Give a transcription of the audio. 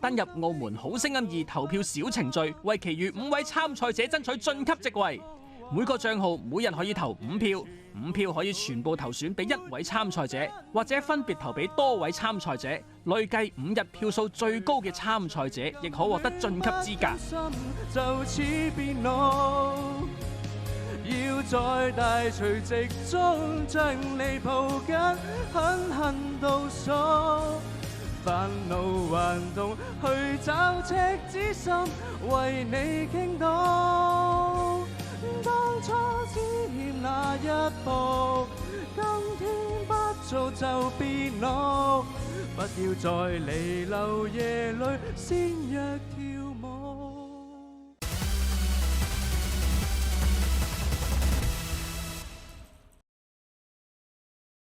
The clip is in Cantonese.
登入澳門好聲音2投票小程序，為其餘5位參賽者爭取晉級席位。每個帳號每人可以投5票，5票可以全部投選俾1位參賽者，或者分別投俾多位參賽者。累計5日票數最高嘅參賽者，亦可獲得晉級資格。就似變老，要在大除夕中將你抱緊，狠狠倒數，煩惱還動，去找赤子心，為你傾倒。當初只欠那一步，今天不做就變老，不要在彌留夜裏先約跳舞。